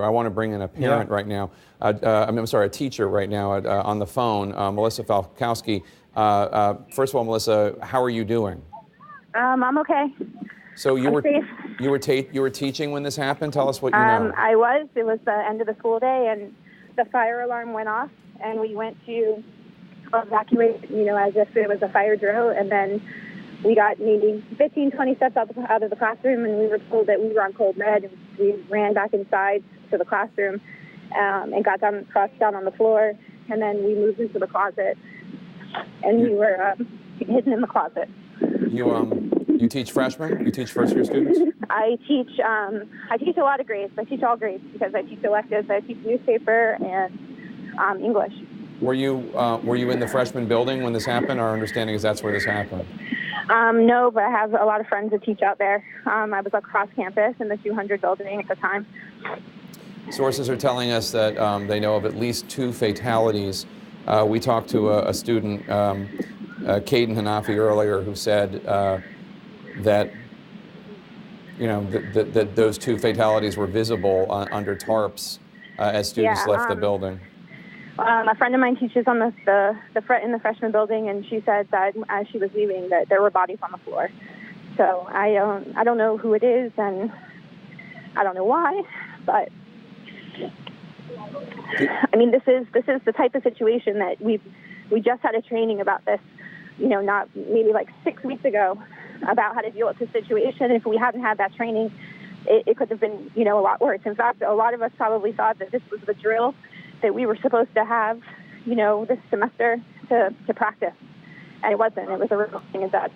I want to bring in a parent right now. I'm sorry, a teacher right now on the phone, Melissa Falkowski. First of all, Melissa, how are you doing? I'm okay. So you I'm were safe. you were teaching when this happened. Tell us what you know. I was. It was the end of the school day, and the fire alarm went off, and we went to evacuate. As if it was a fire drill, and then we got maybe 15, 20 steps out of the classroom, and we were told that we were on cold red. We ran back inside to the classroom and got down on the floor, and then we moved into the closet, and we were hidden in the closet. You teach freshmen? You teach first-year students? I teach a lot of grades. I teach all grades because I teach electives. I teach newspaper and English. Were you in the freshman building when this happened? Our understanding is that's where this happened. No, but I have a lot of friends that teach out there. I was across campus in the 200 building at the time. Sources are telling us that they know of at least 2 fatalities. We talked to a student, Caden Hanafi, earlier, who said that that those 2 fatalities were visible under tarps as students left the building. A friend of mine teaches on in the freshman building, and she said that as she was leaving, that there were bodies on the floor. So I don't know who it is, and I don't know why, but I mean, this is the type of situation that we just had a training about this, not maybe like 6 weeks ago, about how to deal with this situation. If we hadn't had that training, it could have been, a lot worse. In fact, a lot of us probably thought that this was the drill that we were supposed to have, this semester to practice. And it wasn't. It was a real thing that.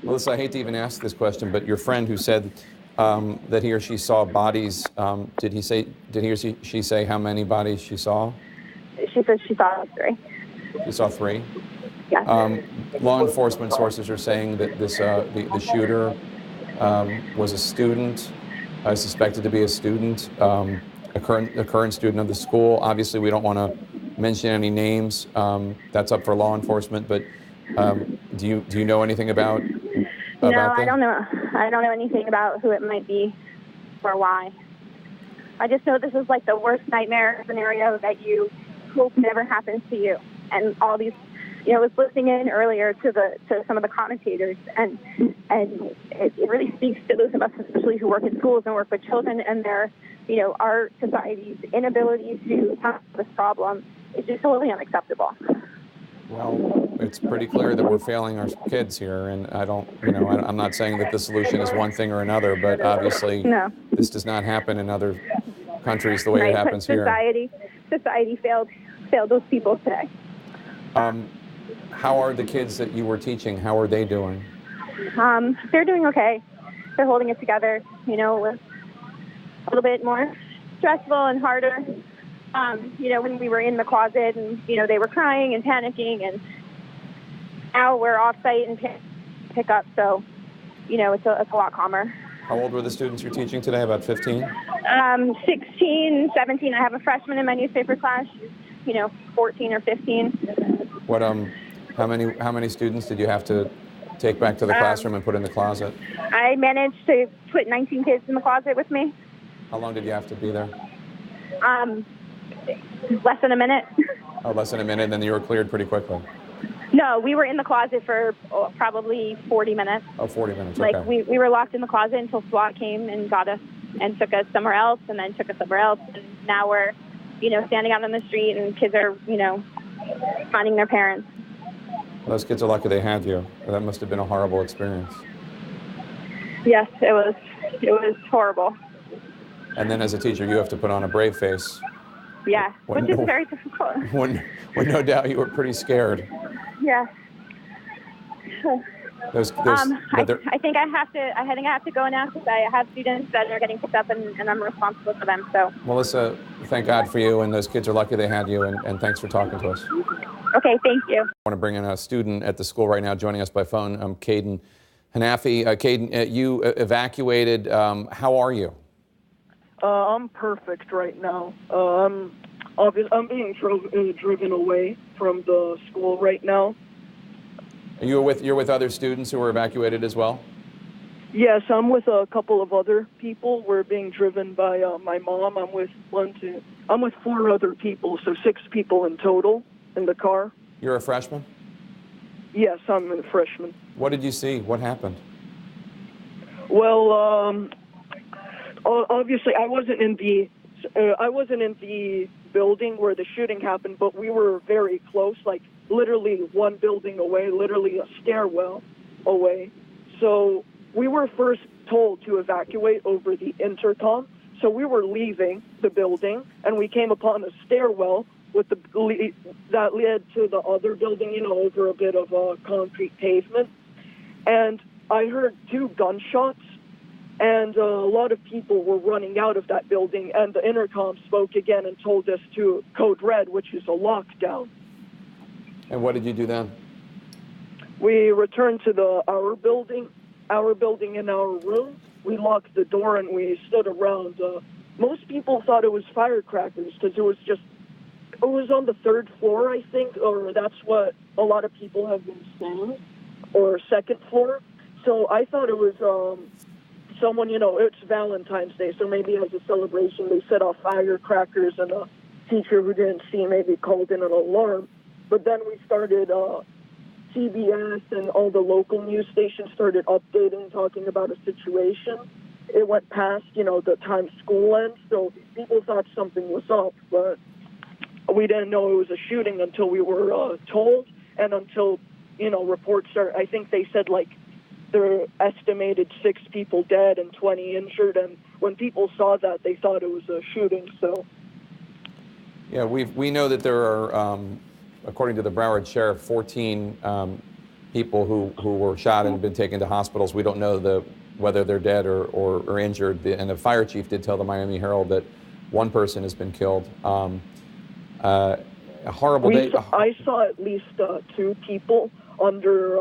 Melissa, I hate to even ask this question, but your friend who said that he or she saw bodies, did he or she say how many bodies she saw? She said she saw 3. She saw 3? Yeah. Law enforcement sources are saying that the shooter was a student, suspected to be a student, a current student of the school. Obviously, we don't want to mention any names. That's up for law enforcement. But do you know anything about? No, I don't know. I don't know anything about who it might be or why. I just know this is like the worst nightmare scenario that you hope never happens to you. And all these, I was listening in earlier to some of the commentators, and it really speaks to those of us, especially who work in schools and work with children, and their, our society's inability to tackle this problem is just totally unacceptable. Well, it's pretty clear that we're failing our kids here, and I'm not saying that the solution is one thing or another, but obviously this does not happen in other countries the way it happens here. Society failed those people today. How are the kids that you were teaching? How are they doing? They're doing okay. They're holding it together. It was a little bit more stressful and harder. When we were in the closet and, they were crying and panicking, and now we're off-site and pick up, so, it's a lot calmer. How old were the students you're teaching today, about 15? 16, 17. I have a freshman in my newspaper class. She's, 14 or 15. What, how many students did you have to take back to the classroom and put in the closet? I managed to put 19 kids in the closet with me. How long did you have to be there? Less than a minute. Oh, less than a minute, then you were cleared pretty quickly. No, we were in the closet for probably 40 minutes. Oh, 40 minutes, okay. Like, we were locked in the closet until SWAT came and got us and took us somewhere else, and then took us somewhere else. And now we're, standing out on the street, and kids are, finding their parents. Well, those kids are lucky they had you. That must have been a horrible experience. Yes, it was horrible. And then as a teacher, you have to put on a brave face. Yeah, which is very difficult. When no doubt you were pretty scared. Yeah. I think I have to go now because I have students that are getting picked up, and I'm responsible for them. So. Melissa, thank God for you, and those kids are lucky they had you, and thanks for talking to us. Okay, thank you. I want to bring in a student at the school right now joining us by phone. Caden Hanafi. Caden, you evacuated. How are you? I'm perfect right now. I'm being driven away from the school right now. You're with other students who were evacuated as well? Yes, I'm with a couple of other people. We're being driven by my mom. I'm with four other people, so 6 people in total in the car. You're a freshman? Yes, I'm a freshman. What did you see? What happened? Well, obviously, I wasn't in the building where the shooting happened, but we were very close, like literally one building away, literally a stairwell away. So we were first told to evacuate over the intercom. So we were leaving the building, and we came upon a stairwell with that led to the other building, over a bit of concrete pavement. And I heard 2 gunshots, and a lot of people were running out of that building, and the intercom spoke again and told us to code red, which is a lockdown. And what did you do then? We returned to our building in our room. We locked the door and we stood around. Most people thought it was firecrackers because it was on the 3rd floor, I think, or that's what a lot of people have been saying, or 2nd floor. So I thought it was someone, it's Valentine's Day, so maybe as a celebration they set off firecrackers, and a teacher who didn't see maybe called in an alarm. But then we started, CBS and all the local news stations started updating, talking about a situation. It went past, the time school ends, so people thought something was up, but we didn't know it was a shooting until we were told, and until, reports started. I think they said, there estimated 6 people dead and 20 injured, and when people saw that, they thought it was a shooting, so. Yeah, we know that there are, according to the Broward Sheriff, 14 people who were shot and been taken to hospitals. We don't know whether they're dead or injured. And the fire chief did tell the Miami Herald that 1 person has been killed. A horrible day. I saw at least 2 people under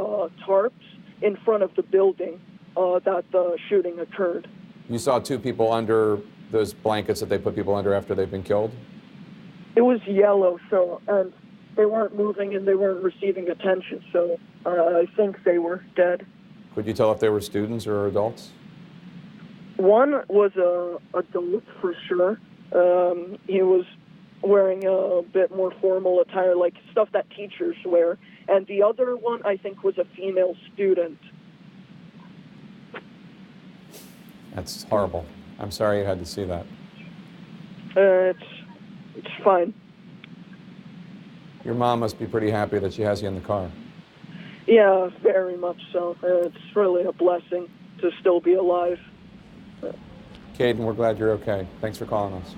tarps in front of the building that the shooting occurred. You saw 2 people under those blankets that they put people under after they've been killed? It was yellow, and they weren't moving and they weren't receiving attention, so I think they were dead. Could you tell if they were students or adults? One was a adult for sure. He was wearing a bit more formal attire, like stuff that teachers wear. And the other one, I think, was a female student. That's horrible. I'm sorry you had to see that. It's fine. Your mom must be pretty happy that she has you in the car. Yeah, very much so. It's really a blessing to still be alive. Caden, we're glad you're okay. Thanks for calling us.